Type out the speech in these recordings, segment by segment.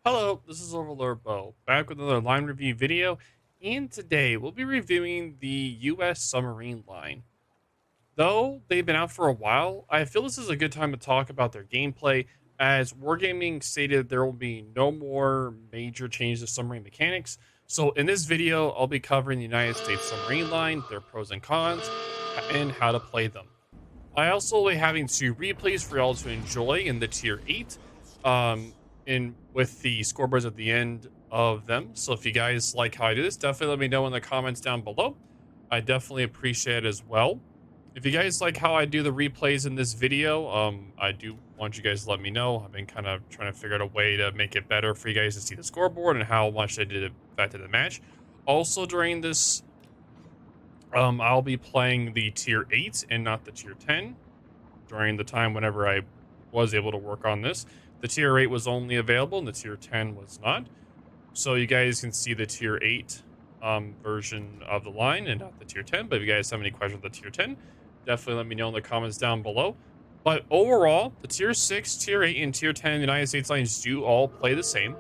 Hello, this is OverlordBou, back with another line review video, and today we'll be reviewing the US Submarine line. Though they've been out for a while, I feel this is a good time to talk about their gameplay, as Wargaming stated there will be no more major changes to submarine mechanics. So in this video, I'll be covering the United States Submarine line, their pros and cons, and how to play them. I also will be having two replays for y'all to enjoy in the tier 8, in with the scoreboards at the end of them. So if you guys like how I do this, definitely let me know in the comments down below. I definitely appreciate it as well. If you guys like how I do the replays in this video, I do want you guys to let me know. I've been kind of trying to figure out a way to make it better for you guys to see the scoreboard and how much I did affected the match. Also during this, I'll be playing the tier 8 and not the tier 10 during the time whenever I was able to work on this. The tier 8 was only available and the tier 10 was not. So you guys can see the tier 8 version of the line and not the tier 10. But if you guys have any questions with the tier 10, definitely let me know in the comments down below. But overall, the tier 6, tier 8, and tier 10 United States lines do all play the same.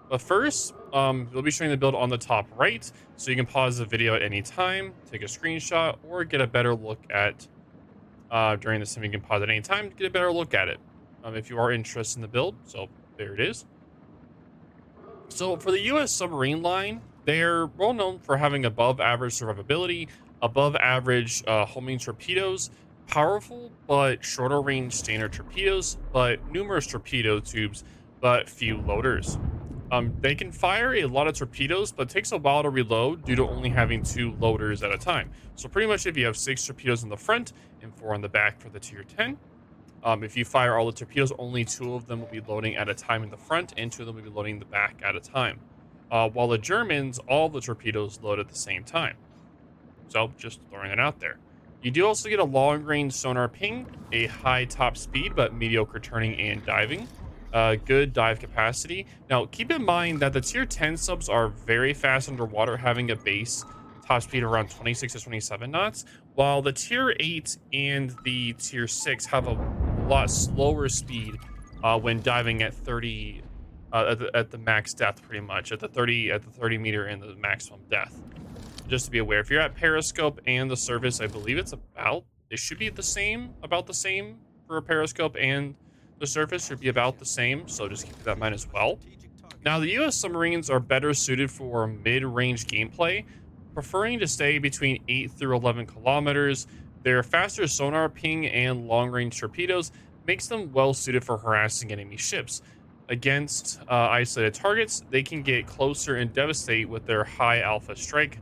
But first, we'll be showing the build on the top right, so you can pause the video at any time, take a screenshot, or get a better look at during this time. You can pause at any time to get a better look at it if you are interested in the build. So there it is. So for the US Submarine line, they're well known for having above average survivability, above average homing torpedoes, powerful but shorter range standard torpedoes, but numerous torpedo tubes, but few loaders. They can fire a lot of torpedoes, but it takes a while to reload due to only having 2 loaders at a time. So pretty much if you have 6 torpedoes in the front and 4 on the back for the tier 10, if you fire all the torpedoes, only 2 of them will be loading at a time in the front, and 2 of them will be loading the back at a time. While the Germans, all the torpedoes load at the same time. So just throwing it out there. You do also get a long-range sonar ping, a high top speed, but mediocre turning and diving. Good dive capacity. Now, keep in mind that the tier 10 subs are very fast underwater, having a base top speed around 26 to 27 knots, while the tier 8 and the tier 6 have a lot slower speed when diving at 30 at the max depth, pretty much at the 30 meter and the maximum depth. Just to be aware, if you're at periscope and the surface, I believe it should be about the same for a periscope, and the surface should be about the same, so just keep that in mind as well. Now, the US submarines are better suited for mid-range gameplay, preferring to stay between 8 through 11 kilometers. Their faster sonar ping and long-range torpedoes makes them well suited for harassing enemy ships. Against isolated targets, they can get closer and devastate with their high alpha strike.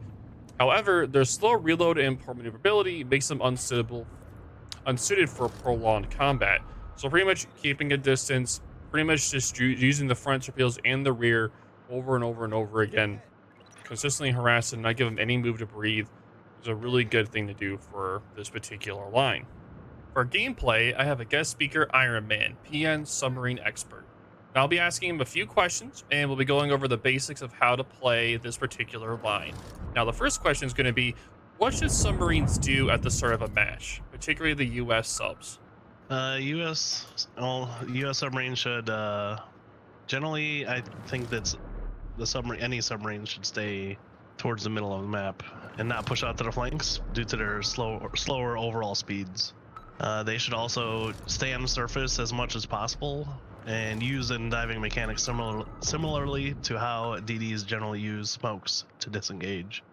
However, their slow reload and poor maneuverability makes them unsuited for prolonged combat. So pretty much keeping a distance, pretty much just using the front torpedoes and the rear over and over and over again, consistently harass and not give them any move to breathe, is a really good thing to do for this particular line. For gameplay, I have a guest speaker, Ironman, PN submarine expert. And I'll be asking him a few questions, and we'll be going over the basics of how to play this particular line. Now, the first question is going to be, what should submarines do at the start of a match, particularly the US subs? US submarine should generally, I think that's any submarine should stay towards the middle of the map and not push out to the flanks due to their slower overall speeds. They should also stay on the surface as much as possible and use in diving mechanics similarly to how DDs generally use smokes to disengage.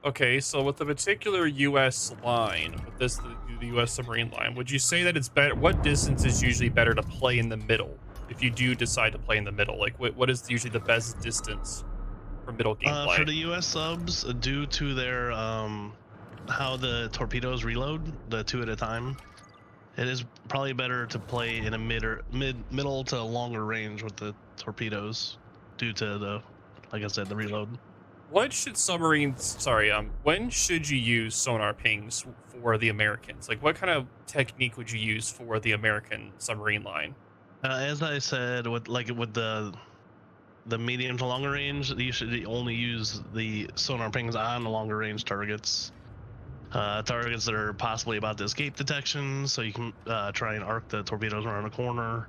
Okay, so with the particular US line, with the US submarine line, would you say that it's better? What distance is usually better to play in the middle if you do decide to play in the middle? Like, what is usually the best distance for middle gameplay? For the US subs, due to their how the torpedoes reload, the 2 at a time, it is probably better to play in a middle to longer range with the torpedoes due to like I said, the reload. When should you use sonar pings for the Americans? Like, what kind of technique would you use for the American submarine line? As I said, with the medium to longer range, you should only use the sonar pings on the longer range targets. Targets that are possibly about to escape detection, so you can try and arc the torpedoes around a corner.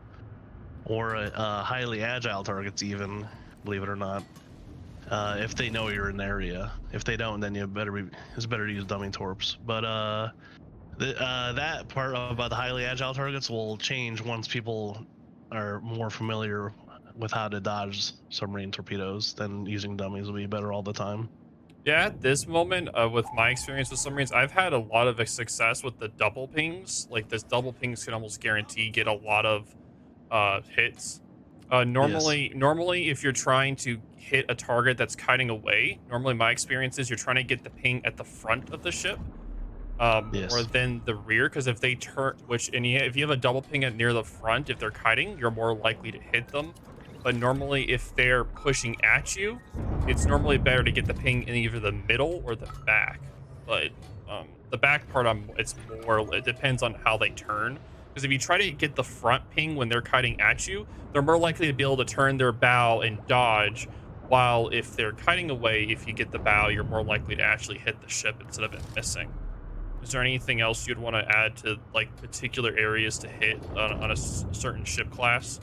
or highly agile targets, even, believe it or not. If they know you're in the area. If they don't, then it's better to use dummy torps. But that part about the highly agile targets will change once people are more familiar with how to dodge submarine torpedoes. Then using dummies will be better all the time. Yeah, at this moment, with my experience with submarines, I've had a lot of success with the double pings. Like this double pings can almost guarantee get a lot of hits. Yes. Normally, if you're trying to hit a target that's kiting away, normally my experience is you're trying to get the ping at the front of the ship, more Yes. than the rear. Because if they turn, if you have a double ping at near the front, if they're kiting, you're more likely to hit them. But normally, if they're pushing at you, it's normally better to get the ping in either the middle or the back. But the back part, it's more. It depends on how they turn. Because if you try to get the front ping when they're kiting at you, they're more likely to be able to turn their bow and dodge. While if they're kiting away, if you get the bow, you're more likely to actually hit the ship instead of it missing. Is there anything else you'd want to add to like particular areas to hit on certain ship class?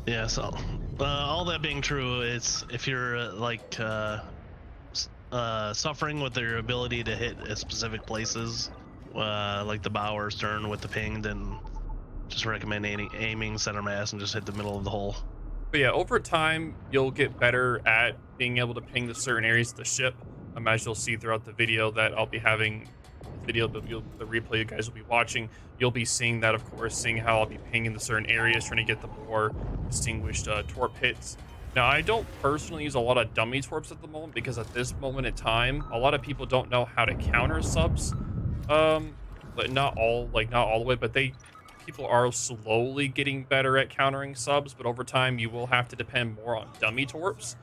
Yeah. So, all that being true, it's if you're suffering with their ability to hit specific places, like the bow or stern with the ping, then just recommend aiming center mass and just hit the middle of the hole. But yeah, over time, you'll get better at being able to ping the certain areas of the ship. As you'll see throughout the video that I'll be having, the replay you guys will be watching, you'll be seeing that, of course, seeing how I'll be pinging the certain areas, trying to get the more distinguished torp hits. Now, I don't personally use a lot of dummy torps at the moment because at this moment in time, a lot of people don't know how to counter subs. But not all the way, but people are slowly getting better at countering subs, but over time you will have to depend more on dummy torps.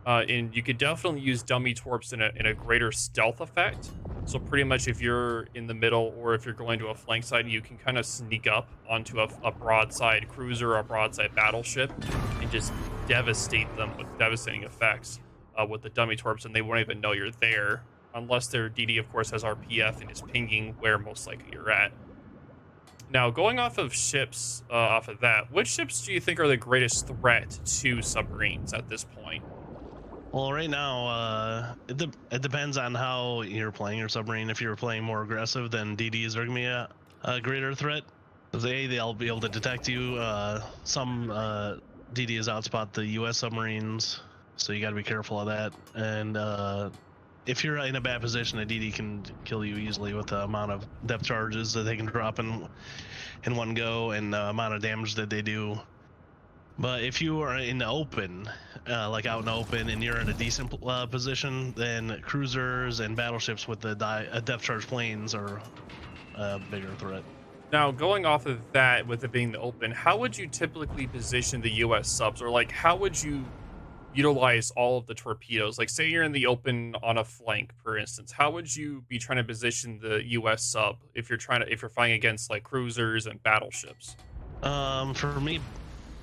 And you could definitely use dummy torps in a greater stealth effect. So pretty much if you're in the middle or if you're going to a flank side, you can kind of sneak up onto a broadside cruiser or a broadside battleship and just devastate them with devastating effects with the dummy torps, and they won't even know you're there unless their DD, of course, has RPF and is pinging where most likely you're at. Now, going off of ships, off of that, which ships do you think are the greatest threat to submarines at this point? Well, right now, it depends on how you're playing your submarine. If you're playing more aggressive, then DDs are gonna be a greater threat. They'll be able to detect you. Some DDs outspot the US submarines, so you got to be careful of that. And if you're in a bad position, a DD can kill you easily with the amount of depth charges that they can drop in one go and the amount of damage that they do. But if you are in the open, like out in the open, and you're in a decent position, then cruisers and battleships with the depth charge planes are a bigger threat. Now, going off of that, with it being the open, how would you typically position the US subs? Or, like, how would you utilize all of the torpedoes? Like, say you're in the open on a flank, for instance, how would you be trying to position the US sub if you're fighting against like cruisers and battleships? For me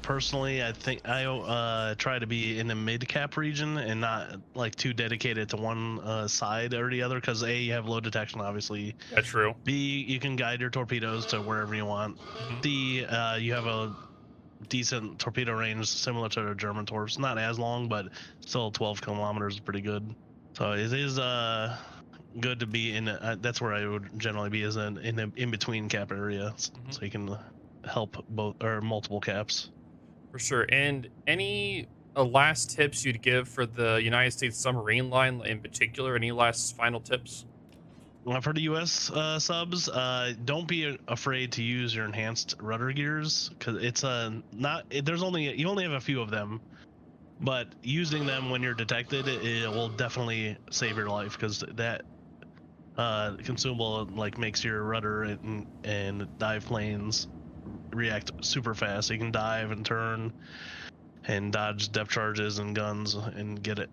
personally, I think I try to be in the mid cap region and not like too dedicated to one side or the other, because A, you have low detection, obviously. Yeah, true. B, you can guide your torpedoes to wherever you want. Hmm. C, you have a decent torpedo range similar to the German torps. Not as long, but still 12 kilometers is pretty good. So it is good to be in. That's where I would generally be, is in the in between cap area, Hmm. so you can help both or multiple caps. For sure. And any last tips you'd give for the United States submarine line in particular? Any last final tips? For the U.S. Subs, don't be afraid to use your enhanced rudder gears, because it's not. There's only you only have a few of them, but using them when you're detected, it will definitely save your life, because that consumable like makes your rudder and dive planes react super fast. So you can dive and turn and dodge depth charges and guns and get it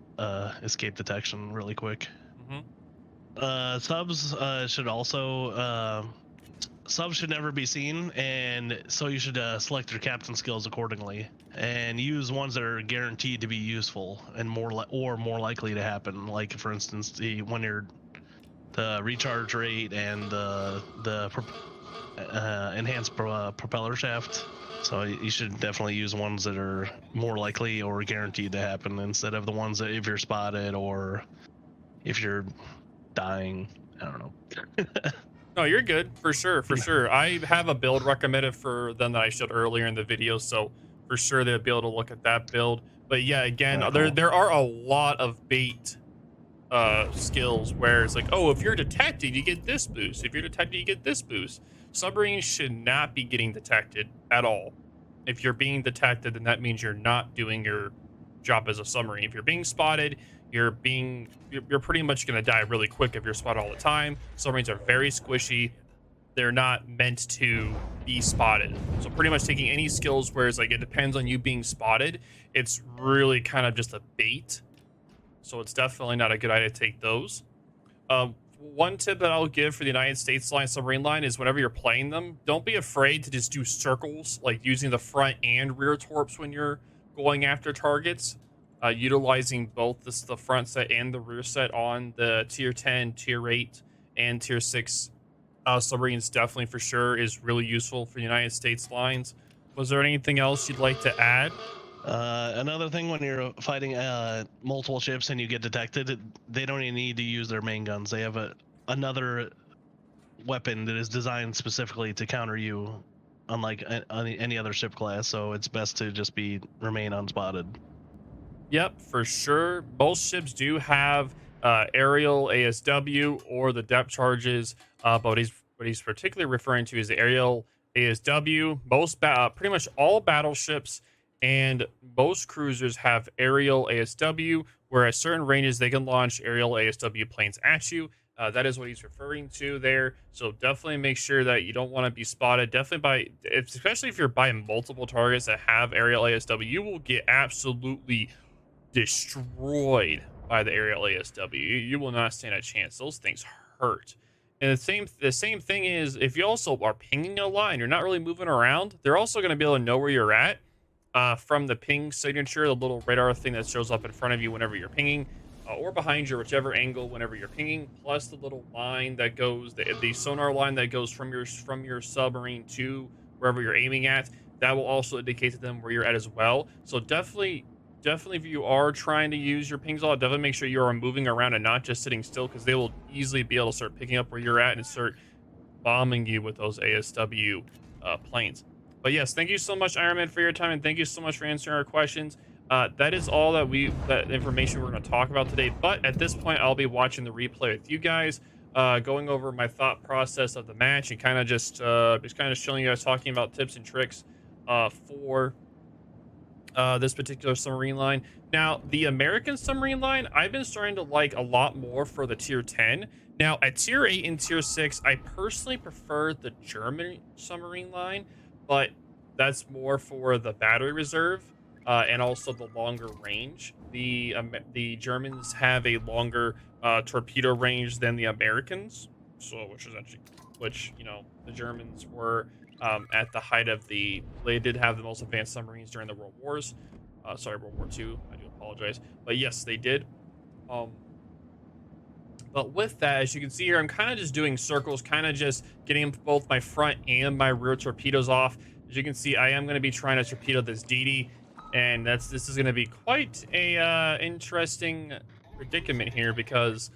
escape detection really quick. Hmm. Subs should also subs should never be seen, and so you should select your captain skills accordingly and use ones that are guaranteed to be useful and more likely to happen. Like, for instance, the recharge rate and the enhanced propeller shaft So you should definitely use ones that are more likely or guaranteed to happen instead of the ones that if you're spotted or if you're dying. I don't know. No, you're good for sure, for sure. I have a build recommended for them that I showed earlier in the video, so for sure they'll be able to look at that build. But yeah, All again, right, there cool. there are a lot of bait skills where it's like, oh, if you're detected, you get this boost. If you're detected, you get this boost. Submarines should not be getting detected at all. If you're being detected, then that means you're not doing your job as a submarine. If you're being spotted, you're pretty much going to die really quick if you're spotted all the time. Submarines are very squishy. They're not meant to be spotted. So pretty much taking any skills where it's like it depends on you being spotted, it's really kind of just a bait. So it's definitely not a good idea to take those. One tip that I'll give for the United States line submarine line is whenever you're playing them, don't be afraid to just do circles, like using the front and rear torps when you're going after targets. Utilizing both the front set and the rear set on the tier 10, tier 8, and tier 6 submarines definitely for sure is really useful for United States lines. Was there anything else you'd like to add? Another thing, when you're fighting multiple ships and you get detected, they don't even need to use their main guns. They have another weapon that is designed specifically to counter you, unlike any other ship class. So it's best to just remain unspotted. Yep, for sure. Most ships do have aerial ASW or the depth charges, but what he's particularly referring to is the aerial ASW. Pretty much all battleships and most cruisers have aerial ASW, where at certain ranges they can launch aerial ASW planes at you. That is what he's referring to there. So definitely make sure that you don't want to be spotted. Especially if you're by multiple targets that have aerial ASW, you will get absolutely destroyed by the aerial ASW. You will not stand a chance. Those things hurt. And the same thing is if you also are pinging a lot and you're not really moving around, they're also going to be able to know where you're at from the ping signature, the little radar thing that shows up in front of you whenever you're pinging, or behind you, whichever angle whenever you're pinging. Plus the little line that goes, the sonar line that goes from your submarine to wherever you're aiming at. That will also indicate to them where you're at as well. So definitely if you are trying to use your pings a lot, definitely make sure you are moving around and not just sitting still, because they will easily be able to start picking up where you're at and start bombing you with those ASW planes. But yes, thank you so much, Ironman, for your time, and thank you so much for answering our questions. That is all that information we're going to talk about today. But at this point, I'll be watching the replay with you guys, going over my thought process of the match, and kind of just kind of showing you guys, talking about tips and tricks for this particular submarine line. Now, the American submarine line, I've been starting to like a lot more for the tier 10. Now, at tier 8 and tier 6, I personally prefer the German submarine line, but that's more for the battery reserve and also the longer range. The Germans have a longer torpedo range than the Americans, so which the Germans were at the height of they did have the most advanced submarines during the World Wars. Sorry, World War II. I do apologize, but yes, they did. Um, but with that, as you can see here, I'm kind of just doing circles, kind of just getting both my front and my rear torpedoes off. As you can see, I am going to be trying to torpedo this DD, and this is going to be quite a interesting predicament here, because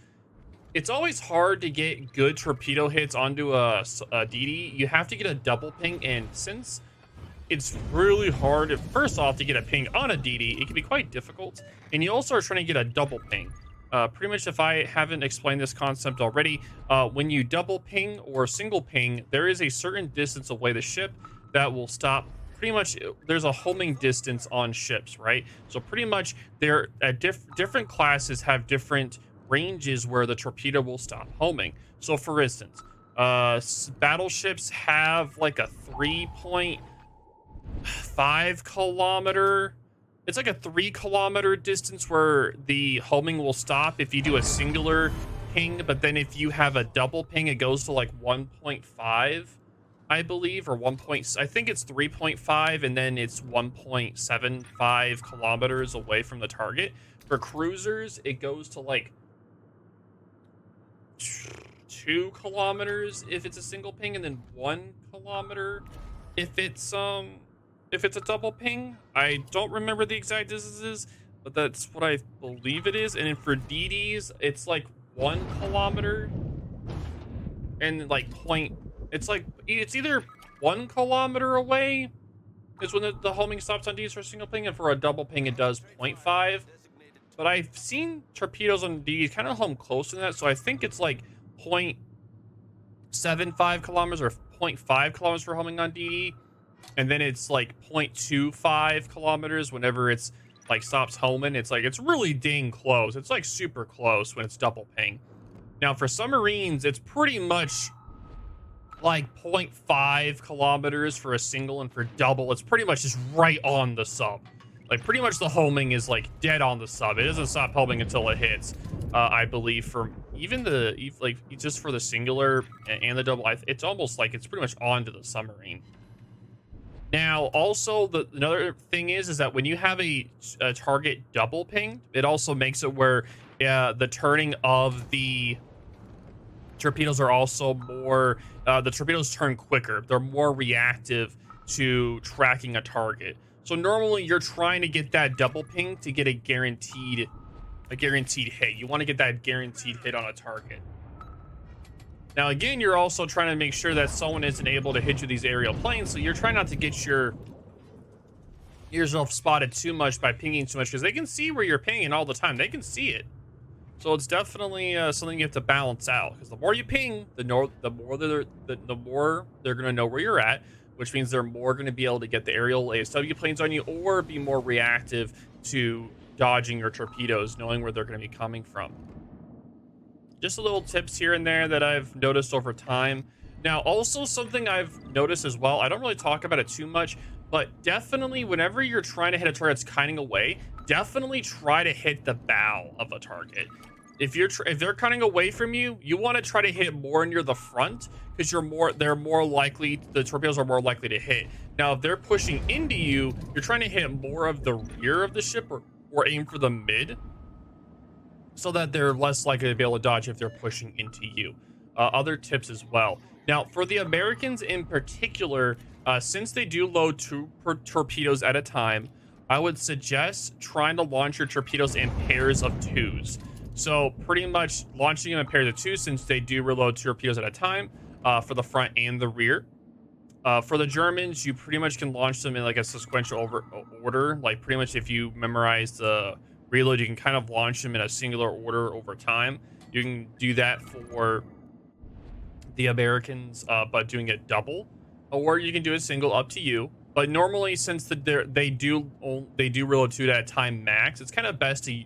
it's always hard to get good torpedo hits onto a DD. You have to get a double ping, and since it's really hard, first off, to get a ping on a DD, it can be quite difficult. And you also are trying to get a double ping. Pretty much, if I haven't explained this concept already, when you double ping or single ping, there is a certain distance away the ship that will stop. Pretty much, there's a homing distance on ships, right? So pretty much, they're at different classes have different ranges where the torpedo will stop homing. So for instance, battleships have like a 3.5 kilometer, it's like a 3 kilometer distance where the homing will stop if you do a singular ping, but then if you have a double ping, it goes to like 1.5, I believe, or I think it's 3.5, and then it's 1.75 kilometers away from the target. For cruisers, it goes to like 2 kilometers if it's a single ping, and then 1 kilometer if it's if it's a double ping. I don't remember the exact distances, but that's what I believe it is. And then for DDs, it's like 1 kilometer and like point. It's like it's either 1 kilometer away is when the homing stops on DDs for a single ping, and for a double ping it does 0.5. But I've seen torpedoes on DDs kind of home close to that, so I think it's like 0.75 kilometers or 0.5 kilometers for homing on DD, and then it's like 0.25 kilometers whenever it's like stops homing. It's like it's really dang close. It's like super close when it's double ping. Now for submarines, it's pretty much like 0.5 kilometers for a single, and for double, it's pretty much just right on the sub. Like pretty much the homing is like dead on the sub. It doesn't stop homing until it hits. I believe for even like just for the singular and the double, it's almost like it's pretty much onto the submarine. Now, also another thing is that when you have a target double ping, it also makes it where the turning of the torpedoes are also more. The torpedoes turn quicker. They're more reactive to tracking a target. So normally you're trying to get that double ping to get a guaranteed hit. You want to get that guaranteed hit on a target. Now, again, you're also trying to make sure that someone isn't able to hit you these aerial planes, so you're trying not to get yourself spotted too much by pinging too much, because they can see where you're pinging all the time. They can see it. So it's definitely something you have to balance out, because the more you ping, the more they're going to know where you're at, which means they're more going to be able to get the aerial ASW planes on you, or be more reactive to dodging your torpedoes, knowing where they're going to be coming from. Just a little tips here and there that I've noticed over time. Now, also something I've noticed as well, I don't really talk about it too much, but definitely whenever you're trying to hit a target that's kiting away, definitely try to hit the bow of a target. If they're cutting away from you, you want to try to hit more near the front, because the torpedoes are more likely to hit. Now, if they're pushing into you, you're trying to hit more of the rear of the ship, or aim for the mid, so that they're less likely to be able to dodge if they're pushing into you. Other tips as well. Now, for the Americans in particular, since they do load 2 torpedoes at a time, I would suggest trying to launch your torpedoes in pairs of 2s. So pretty much launching them in pairs of 2, since they do reload 2 torpedoes at a time for the front and the rear. For the Germans, you pretty much can launch them in like a sequential order. Like pretty much if you memorize the reload, you can kind of launch them in a singular order over time. You can do that for the Americans, but doing it double, or you can do a single, up to you. But normally, since they do reload 2 at a time max, it's kind of best to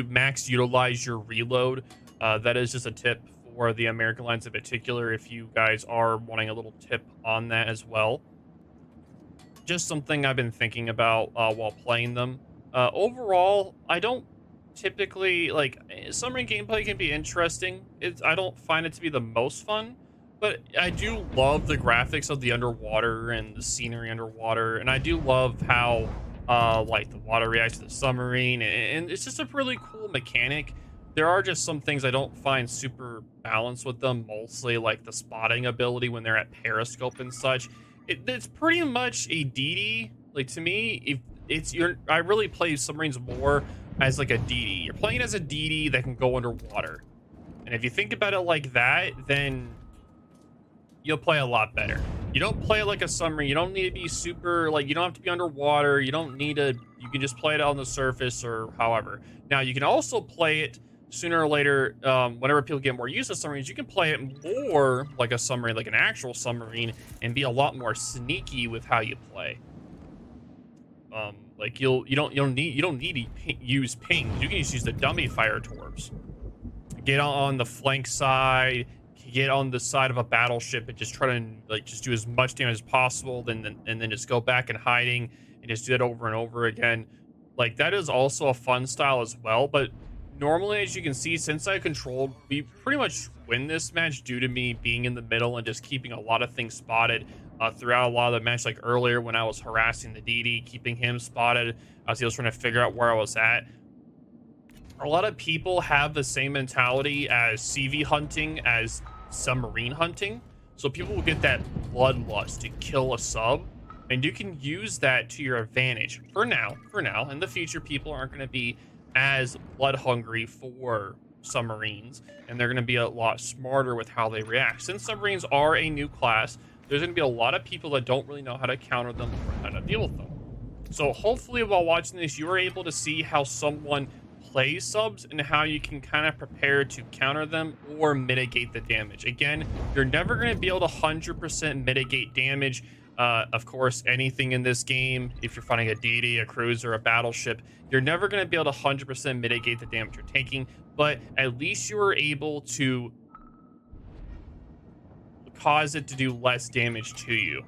max utilize your reload. That is just a tip for the American lines in particular, if you guys are wanting a little tip on that as well. Just something I've been thinking about while playing them. Overall, I don't typically like submarine gameplay can be interesting. I don't find it to be the most fun, but I do love the graphics of the underwater and the scenery underwater, and I do love how like the water reacts to the submarine, and it's just a really cool mechanic. There are just some things I don't find super balanced with them, mostly like the spotting ability when they're at periscope and such. It's pretty much a DD. Like, to me, I really play submarines more as like a DD. You're playing as a DD that can go underwater, and if you think about it like that, then you'll play a lot better. You don't play it like a submarine. You don't need to be super, like, you don't have to be underwater. You can just play it on the surface or however. Now, you can also play it sooner or later, whenever people get more used to submarines, you can play it more like a submarine, like an actual submarine, and be a lot more sneaky with how you play. Like you don't need to use pings. You can just use the dummy fire torps. Get on the flank side, get on the side of a battleship, and just try to like just do as much damage as possible. And then just go back in hiding and just do that over and over again. Like, that is also a fun style as well. But normally, as you can see, since I controlled, we pretty much win this match due to me being in the middle and just keeping a lot of things spotted throughout a lot of the match. Like earlier when I was harassing the DD, keeping him spotted as he was trying to figure out where I was at. A lot of people have the same mentality as CV hunting as submarine hunting. So people will get that bloodlust to kill a sub. And you can use that to your advantage for now. For now, in the future, people aren't going to be as blood hungry for submarines, and they're going to be a lot smarter with how they react. Since submarines are a new class, there's going to be a lot of people that don't really know how to counter them or how to deal with them. So hopefully while watching this, you are able to see how someone plays subs and how you can kind of prepare to counter them or mitigate the damage. Again, you're never going to be able to 100% mitigate damage. Of course, anything in this game, if you're fighting a DD, a cruiser, a battleship, you're never going to be able to 100% mitigate the damage you're taking, but at least you are able to cause it to do less damage to you.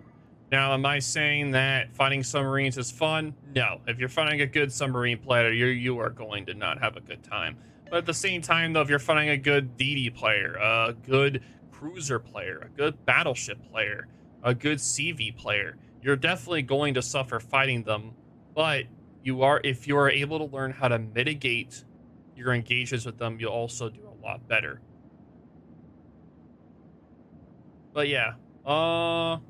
Now, am I saying that fighting submarines is fun? No. If you're fighting a good submarine player, you are going to not have a good time. But at the same time, though, if you're fighting a good DD player, a good cruiser player, a good battleship player, a good CV player, you're definitely going to suffer fighting them. But if you are able to learn how to mitigate your engagements with them, you'll also do a lot better. But yeah, I'm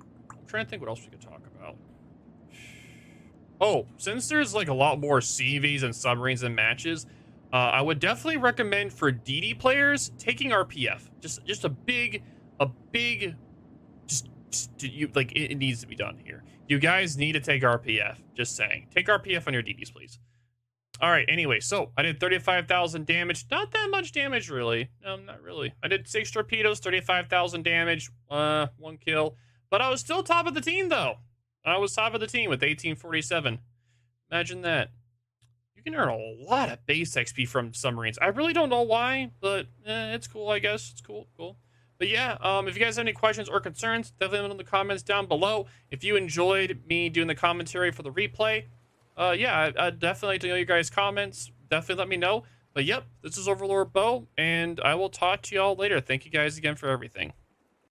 trying to think what else we could talk about. Oh, since there's like a lot more CVs and submarines and matches, I would definitely recommend for DD players taking RPF. Just a big, you like it needs to be done here. You guys need to take RPF. Just saying, take RPF on your DDs, please. All right, anyway, so I did 35,000 damage. Not that much damage, really. No, not really. I did 6 torpedoes, 35,000 damage, 1 kill. But I was still top of the team, though. I was top of the team with 1847. Imagine that. You can earn a lot of base XP from submarines. I really don't know why, but it's cool, I guess. It's cool, cool. But yeah, if you guys have any questions or concerns, definitely leave them in the comments down below. If you enjoyed me doing the commentary for the replay, yeah, I'd definitely like to know your guys' comments. Definitely let me know. But yep, this is OverlordBou, and I will talk to y'all later. Thank you guys again for everything.